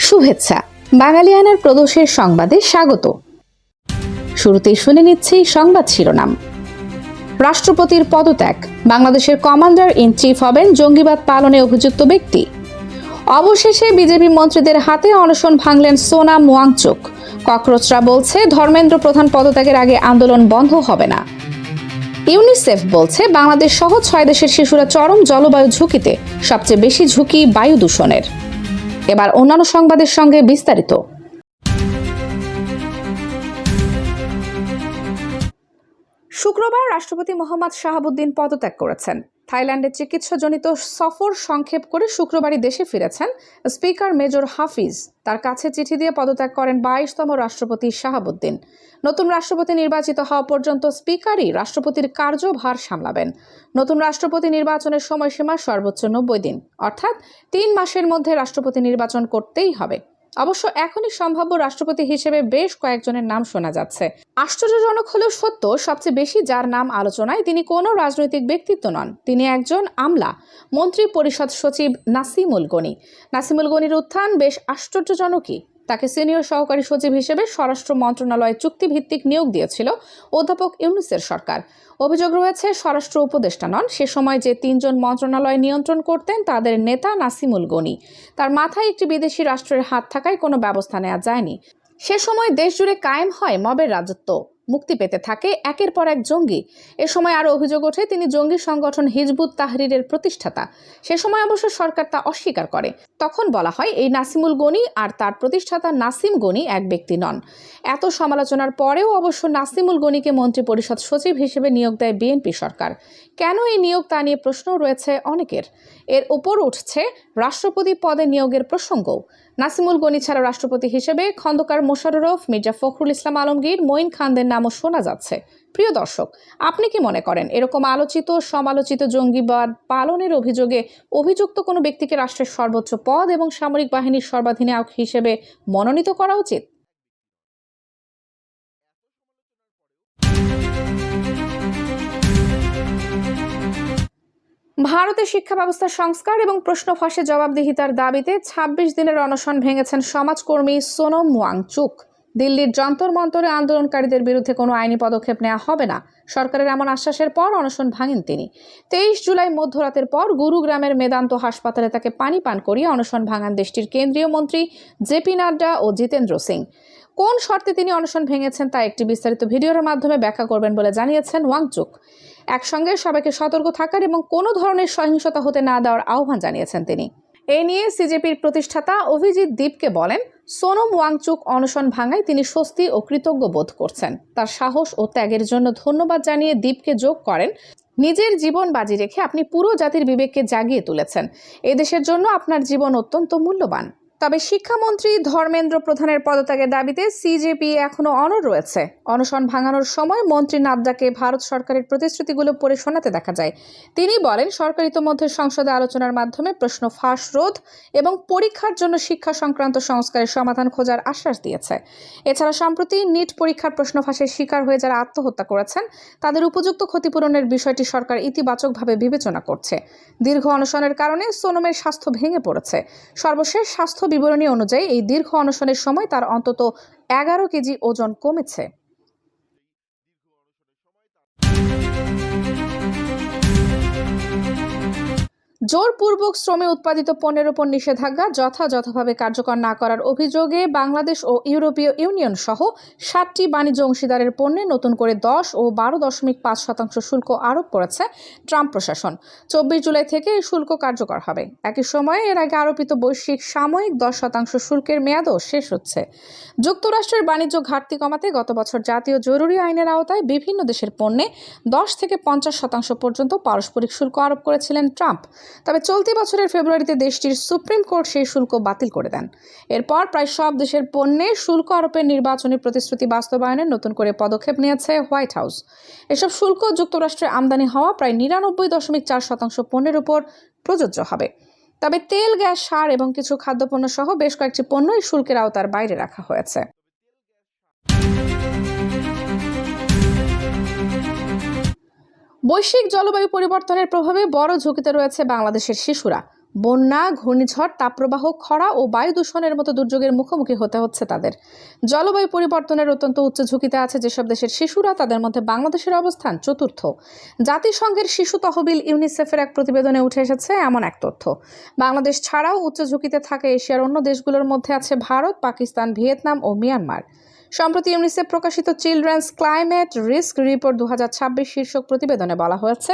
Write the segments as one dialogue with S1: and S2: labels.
S1: শুভেচ্ছা। বাঙালিয়ানার প্রদোষের সংবাদে স্বাগত। শুরুতেই শুনে নিচ্ছি সংবাদ শিরোনাম। রাষ্ট্রপতির পদত্যাগ, বাংলাদেশের কমান্ডার ইন চিফ হবেন জঙ্গিবাদ পালনে অভিযুক্ত ব্যক্তি। অবশেষে বিজেপি মন্ত্রীদের হাতে অনশন ভাঙলেন সোনাম ওয়াংচুক। ককরোচরা বলছে ধর্মেন্দ্র প্রধান পদত্যাগের আগে আন্দোলন বন্ধ হবে না। ইউনিসেফ বলছে বাংলাদেশ সহ 6 দেশের শিশুরা চরম জলবায়ু ঝুঁকিতে, সবচেয়ে বেশি ঝুঁকি বায়ু দূষণের। এবার অন্যান্য সংবাদের সঙ্গে বিস্তারিত। শুক্রবার রাষ্ট্রপতি মোহাম্মদ শাহাবুদ্দিন পদত্যাগ করেছেন। থাইল্যান্ডে চিকিৎসাজনিত সফর সংক্ষেপ করে শুক্রবারই দেশে ফিরেছেন স্পিকার মেজর হাফিজ। তার কাছে চিঠি দিয়ে পদত্যাগ করেন 22তম রাষ্ট্রপতি শাহাবুদ্দিন। নতুন রাষ্ট্রপতি নির্বাচিত হওয়া পর্যন্ত স্পিকারই রাষ্ট্রপতির কার্যভার সামলাবেন। নতুন রাষ্ট্রপতি নির্বাচনের সময়সীমা সর্বোচ্চ 90 দিন, অর্থাৎ 3 মাসের মধ্যে রাষ্ট্রপতি নির্বাচন করতেই হবে। অবশ্য এখনই সম্ভাব্য রাষ্ট্রপতি হিসেবে বেশ কয়েকজনের নাম শোনা যাচ্ছে। আশ্চর্যজনক হলেও সত্য, সবচেয়ে বেশি যার নাম আলোচনায় তিনি কোনো রাজনৈতিক ব্যক্তিত্ব নন, তিনি একজন আমলা, মন্ত্রী পরিষদ সচিব নাসিমুল গনি। নাসিমুল গনির উত্থান বেশ আশ্চর্যজনকই। তাকে সিনিয়র সহকারী সচিব হিসেবে স্বরাষ্ট্র মন্ত্রণালয়ে চুক্তিভিত্তিক নিয়োগ দিয়েছিল অধ্যাপক ইউনূসের সরকার। অভিযোগ রয়েছে স্বরাষ্ট্র উপদেষ্টা নন, সে সময় যে 3 জন মন্ত্রণালয় নিয়ন্ত্রণ করতেন তাদের নেতা নাসিমুল গনি। তার মাথায় একটি বিদেশি রাষ্ট্রের হাত থাকায় কোনো ব্যবস্থা নেওয়া যায়নি। সে সময় দেশ জুড়ে কায়েম হয় মবের রাজত্ব, মুক্তি পেতে থাকে একের পর এক জঙ্গি। এ সময় আরও অভিযোগ ওঠে তিনি জঙ্গি সংগঠন হিজবুত তাহরিরের প্রতিষ্ঠাতা। সে সময় অবশ্য সরকার তা অস্বীকার করে। তখন বলা হয় এই নাসিমুল গনি আর তার প্রতিষ্ঠাতা নাসিম গনি এক ব্যক্তি নন। এত সমালোচনার পরেও অবশ্য নাসিমুল গনিকে মন্ত্রী পরিষদ সচিব হিসেবে নিয়োগ দেয় বিএনপি সরকার। কেন এই নিয়োগ তা নিয়ে প্রশ্ন রয়েছে অনেকের। এর উপর উঠছে রাষ্ট্রপতি পদে নিয়োগের প্রসঙ্গও। নাসিমুল গনি ছাড়া রাষ্ট্রপতি হিসেবে খন্দকার মোশাররফ, মির্জা ফখরুল ইসলাম আলমগীর, মঈন খানদের নামও শোনা যাচ্ছে। প্রিয় দর্শক, আপনি কি মনে করেন এরকম আলোচিত সমালোচিত জঙ্গিবাদ পালনের অভিযোগে অভিযুক্ত কোনো ব্যক্তিকে রাষ্ট্রের সর্বোচ্চ পদ এবং সামরিক বাহিনীর সর্বাধিনায়ক হিসেবে মনোনীত করা উচিত? ভারতের শিক্ষা ব্যবস্থার সংস্কার এবং প্রশ্ন ফাঁসে জবাবদিহিতার দাবিতে 26 দিনের অনশন ভেঙেছেন সমাজকর্মী সোনম ওয়াংচুক। দিল্লির যন্তর মন্তরে আন্দোলনকারীদের বিরুদ্ধে কোনো আইনি পদক্ষেপ নেওয়া হবে না, সরকারের এমন আশ্বাসের পর অনশন ভাঙেন তিনি। 23 জুলাই মধ্যরাতের পর গুরুগ্রামের মেদান্ত হাসপাতালে তাকে পানি পান করিয়ে অনশন ভাঙান দেশটির কেন্দ্রীয় মন্ত্রী জেপি নাড্ডা ও জিতেন্দ্র সিং। কোন শর্তে তিনি অনশন ভেঙেছেন তা একটি বিস্তারিত ভিডিওর মাধ্যমে ব্যাখ্যা করবেন বলে জানিয়েছেন ওয়াংচুক। একসঙ্গে সবাইকে সতর্ক থাকার এবং কোনো ধরনের সহিংসতা হতে না দেওয়ার আহ্বান জানিয়েছেন তিনি। এ নিয়ে সিজেপির প্রতিষ্ঠাতা অভিজিৎ দীপকে বলেন, সোনম ওয়াংচুক অনশন ভাঙায় তিনি স্বস্তি ও কৃতজ্ঞ বোধ করছেন। তার সাহস ও ত্যাগের জন্য ধন্যবাদ জানিয়ে দীপকে যোগ করেন, নিজের জীবন বাজি রেখে আপনি পুরো জাতির বিবেককে জাগিয়ে তুলেছেন। এদেশের জন্য আপনার জীবন অত্যন্ত মূল্যবান। তবে শিক্ষামন্ত্রী ধর্মেন্দ্র প্রধানের পদত্যাগের দাবিতে সিজেপি এখনো অনড় রয়েছে। অনশন ভাঙানোর সময় মন্ত্রী নাড্ডাকে ভারত সরকারের প্রতিশ্রুতিগুলো পড়ে শোনাতে দেখা যায়। তিনি বলেন, সরকার ইতোমধ্যে সংসদে আলোচনার মাধ্যমে প্রশ্ন ফাঁস রোধ এবং পরীক্ষার জন্য শিক্ষা সংক্রান্ত সংস্কারের সমাধান খোঁজার আশ্বাস দিয়েছে। এছাড়া সম্প্রতি নিট পরীক্ষার প্রশ্ন ফাঁসের শিকার হয়ে যারা আত্মহত্যা করেছেন তাদের উপযুক্ত ক্ষতিপূরণের বিষয়টি সরকার ইতিবাচকভাবে বিবেচনা করছে। দীর্ঘ অনশনের কারণে সোনমের স্বাস্থ্য ভেঙে পড়েছে। সর্বশেষ স্বাস্থ্য বিবরণী অনুযায়ী এই দীর্ঘ অনশনের সময় তার অন্তত 11 কেজি ওজন কমেছে। জোরপূর্বক শ্রমে উৎপাদিত পণ্যের উপর নিষেধাজ্ঞা যথাযথভাবে কার্যকর না করার অভিযোগে বাংলাদেশ ও ইউরোপীয় ইউনিয়ন সহ 7টি বাণিজ্য অংশীদারের পণ্যে নতুন করে 10 ও 12.5% শুল্ক আরোপ করেছে ট্রাম্প প্রশাসন। 24 জুলাই থেকে এই শুল্ক কার্যকর হবে। একই সময়ে এর আগে আরোপিত বৈশ্বিক সাময়িক 10% শুল্কের মেয়াদও শেষ হচ্ছে। যুক্তরাষ্ট্রের বাণিজ্য ঘাটতি কমাতে গত বছর জাতীয় জরুরি আইনের আওতায় বিভিন্ন দেশের পণ্যে 10 থেকে 50% পর্যন্ত পারস্পরিক শুল্ক আরোপ করেছিলেন ট্রাম্প। তবে চলতি বছরের ফেব্রুয়ারিতে দেশটির সুপ্রিম কোর্ট সেই শুল্ক বাতিল করে দেন। এরপর প্রায় সব দেশের পণ্যে শুল্ক আরোপের নির্বাচনী প্রতিশ্রুতি বাস্তবায়নে নতুন করে পদক্ষেপ নিয়েছে হোয়াইট হাউস। এসব শুল্ক যুক্তরাষ্ট্রে আমদানি হওয়া প্রায় 99.4% পণ্যের উপর প্রযোজ্য হবে। তবে তেল, গ্যাস, সার এবং কিছু খাদ্যপণ্য সহ বেশ কয়েকটি পণ্য এই শুল্কের আওতার বাইরে রাখা হয়েছে। বৈশ্বিক জলবায়ু পরিবর্তনের প্রভাবে বড় ঝুঁকিতে রয়েছে বাংলাদেশের শিশুরা। বন্যা, ঘূর্ণিঝড়, তাপপ্রবাহ, খরা ও বায়ু দূষণের মতো দুর্যোগের মুখোমুখি হতে হচ্ছে তাদের। জলবায়ু পরিবর্তনের অত্যন্ত উচ্চ ঝুঁকিতে আছে যেসব দেশের শিশুরা, তাদের মধ্যে বাংলাদেশের অবস্থান চতুর্থ। জাতিসংঘের শিশু তহবিল ইউনিসেফের এক প্রতিবেদনে উঠে এসেছে এমন এক তথ্য। বাংলাদেশ ছাড়াও উচ্চ ঝুঁকিতে থাকা এশিয়ার অন্য দেশগুলোর মধ্যে আছে ভারত, পাকিস্তান, ভিয়েতনাম ও মিয়ানমার। সম্প্রতি ইউনিসেফ প্রকাশিত চিলড্রেন্স ক্লাইমেট রিস্ক রিপোর্ট 2026 শীর্ষক প্রতিবেদনে বলা হয়েছে,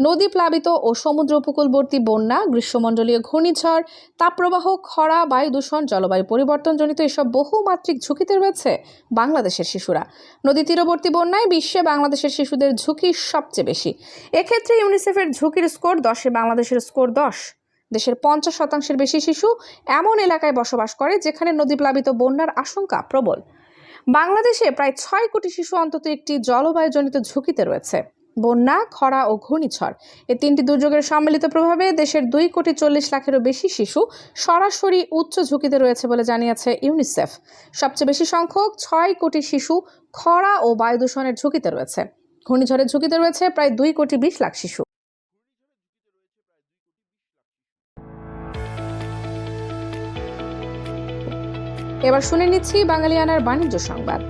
S1: নদী প্লাবিত ও সমুদ্র উপকূলবর্তী বন্যা, গ্রীষ্মমণ্ডলীয় ঘূর্ণিঝড়, তাপপ্রবাহ, খরা, বায়ু দূষণ, জলবায়ু পরিবর্তনজনিত এসব বহুমাত্রিক ঝুঁকিতে রয়েছে বাংলাদেশের শিশুরা। নদী তীরবর্তী বন্যায় বিশ্বে বাংলাদেশের শিশুদের ঝুঁকি সবচেয়ে বেশি। এক্ষেত্রে ইউনিসেফের ঝুঁকির স্কোর 10-এ বাংলাদেশের স্কোর 10। দেশের 50% বেশি শিশু এমন এলাকায় বসবাস করে যেখানে নদী প্লাবিত বন্যার আশঙ্কা প্রবল। বাংলাদেশে প্রায় 6 কোটি শিশু অন্তত একটি জলবায়ুজনিত ঝুঁকিতে রয়েছে। বন্যা, খরা ও ঘূর্ণিঝড় এই তিনটি দুর্যোগের সম্মিলিত প্রভাবে দেশের 2,40,00,000-এরও বেশি শিশু সরাসরি উচ্চ ঝুঁকিতে রয়েছে বলে জানিয়েছে ইউনিসেফ। সবচেয়ে বেশি সংখ্যক 6 কোটি শিশু খরা ও বায়ু দূষণের ঝুঁকিতে রয়েছে। ঘূর্ণিঝড়ের ঝুঁকিতে রয়েছে প্রায় 2,20,00,000 শিশু। এবার শুনে নিচ্ছি বাঙালিয়ানার বাণিজ্য সংবাদ।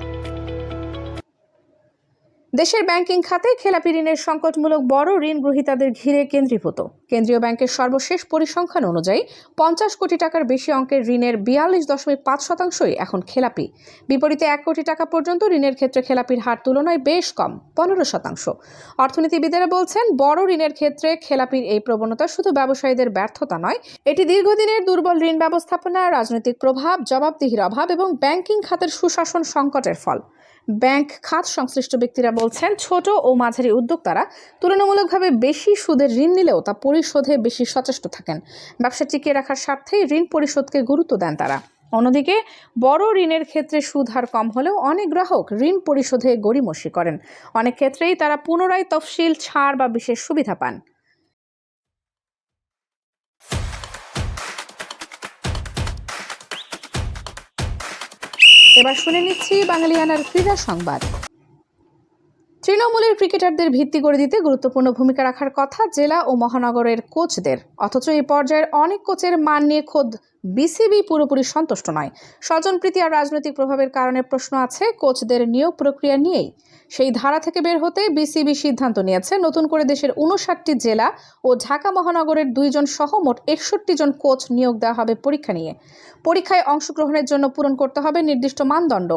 S1: দেশের ব্যাংকিং খাতে খেলাপি ঋণের সংকটমূলক বড় ঋণ গ্রহীতাদের ঘিরে কেন্দ্রীভূত। কেন্দ্রীয় ব্যাংকের সর্বশেষ পরিসংখ্যান অনুযায়ী 50 কোটি টাকার বেশি অঙ্কের ঋণের 42.5%ই এখন খেলাপি। বিপরীতে 1 কোটি টাকা পর্যন্ত ঋণের ক্ষেত্রে খেলাপির হার তুলনায় বেশ কম, 15%। অর্থনীতিবিদেরা বলছেন, বড় ঋণের ক্ষেত্রে খেলাপির এই প্রবণতা শুধু ব্যবসায়ীদের ব্যর্থতা নয়, এটি দীর্ঘদিনের দুর্বল ঋণ ব্যবস্থাপনা, রাজনৈতিক প্রভাব, জবাবদিহির অভাব এবং ব্যাংকিং খাতের সুশাসন সংকটের ফল। ব্যাংক খাত সংশ্লিষ্ট ব্যক্তিরা বলছেন, ছোট ও মাঝারি উদ্যোক্তারা তুলনামূলকভাবে বেশি সুদের ঋণ নিলেও তা পরিশোধে বেশি সচেষ্ট থাকেন। ব্যবসা টিকিয়ে রাখার স্বার্থেই ঋণ পরিশোধকে গুরুত্ব দেন তারা। অন্যদিকে বড় ঋণের ক্ষেত্রে সুদ হার কম হলেও অনেক গ্রাহক ঋণ পরিশোধে গড়িমসি করেন। অনেক ক্ষেত্রেই তারা পুনরায় তফসিল, ছাড় বা বিশেষ সুবিধা পান। এবার শুনে নিচ্ছি বাঙালিয়ানার ক্রীড়া সংবাদ। তৃণমূলের ক্রিকেটারদের ভিত্তি গড়ে দিতে গুরুত্বপূর্ণ ভূমিকা রাখার কথা জেলা ও মহানগরের কোচদের, অথচ এই পর্যায়ের অনেক কোচের মান নিয়ে খোদ বিসিবি পুরোপুরি সন্তুষ্ট নয়। স্বজনপ্রীতি আর রাজনৈতিক প্রভাবের কারণে প্রশ্ন আছে কোচদের নিয়োগ প্রক্রিয়া নিয়েই। সেই ধারা থেকে বের হতে বিসিবি সিদ্ধান্ত নিয়েছে নতুন করে দেশের 59টি জেলা ও ঢাকা মহানগরের 2 জন সহ মোট 61 জন কোচ নিয়োগ দেওয়া হবে পরীক্ষা নিয়ে। পরীক্ষায় অংশগ্রহণের জন্য পূরণ করতে হবে নির্দিষ্ট মানদণ্ড।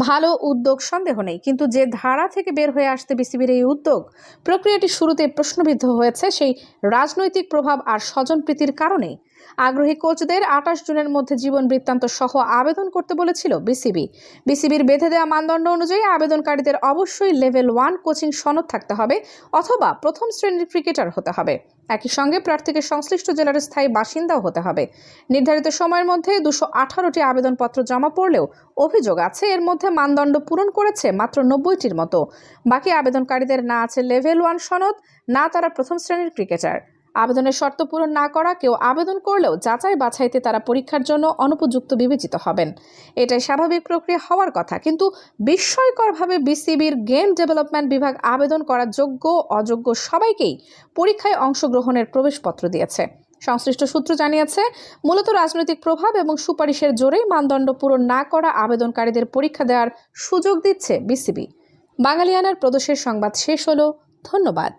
S1: ভালো উদ্যোগ, সন্দেহ নেই, কিন্তু যে ধারা থেকে বের হয়ে আসতে বিসিবির এই উদ্যোগ, প্রক্রিয়াটি শুরুতে প্রশ্নবিদ্ধ হয়েছে সেই রাজনৈতিক প্রভাব আর স্বজনপ্রীতির কারণে। আগ্রহী কোচদের 28 জুনের মধ্যে জীবন বৃত্তান্ত সহ আবেদন করতে বলেছিল বিসিবি। বিসিবির বেঁধে দেওয়া মানদণ্ড অনুযায়ী আবেদনকারীদের অবশ্যই লেভেল 1 কোচিং সনদ থাকতে হবে অথবা প্রথম শ্রেণীর ক্রিকেটার হতে হবে। একই সঙ্গে প্রার্থীকে সংশ্লিষ্ট জেলার স্থায়ী বাসিন্দাও হতে হবে। নির্ধারিত সময়ের মধ্যে 218টি আবেদনপত্র জমা পড়লেও অভিযোগ আছে এর মধ্যে মানদণ্ড পূরণ করেছে মাত্র 90টির মতো। বাকি আবেদনকারীদের না আছে লেভেল 1 সনদ, না তারা প্রথম শ্রেণীর ক্রিকেটার। আবেদনের শর্ত পূরণ না করা কেউ আবেদন করলেও যাচাই বাছাইতে তারা পরীক্ষার জন্য অনুপযুক্ত বিবেচিত হবেন। এটাই স্বাভাবিক প্রক্রিয়া হওয়ার কথা, কিন্তু বিস্ময়করভাবে বিসিবির গেম ডেভেলপমেন্ট বিভাগ আবেদন করা যোগ্য অযোগ্য সবাইকেই পরীক্ষায় অংশগ্রহণের প্রবেশপত্র দিয়েছে। সংশ্লিষ্ট সূত্র জানিয়েছে, মূলত রাজনৈতিক প্রভাব এবং সুপারিশের জোরেই মানদণ্ড পূরণ না করা আবেদনকারীদের পরীক্ষা দেওয়ার সুযোগ দিচ্ছে বিসিবি। বাঙালিয়ানার প্রদেশের সংবাদ শেষ হলো। ধন্যবাদ।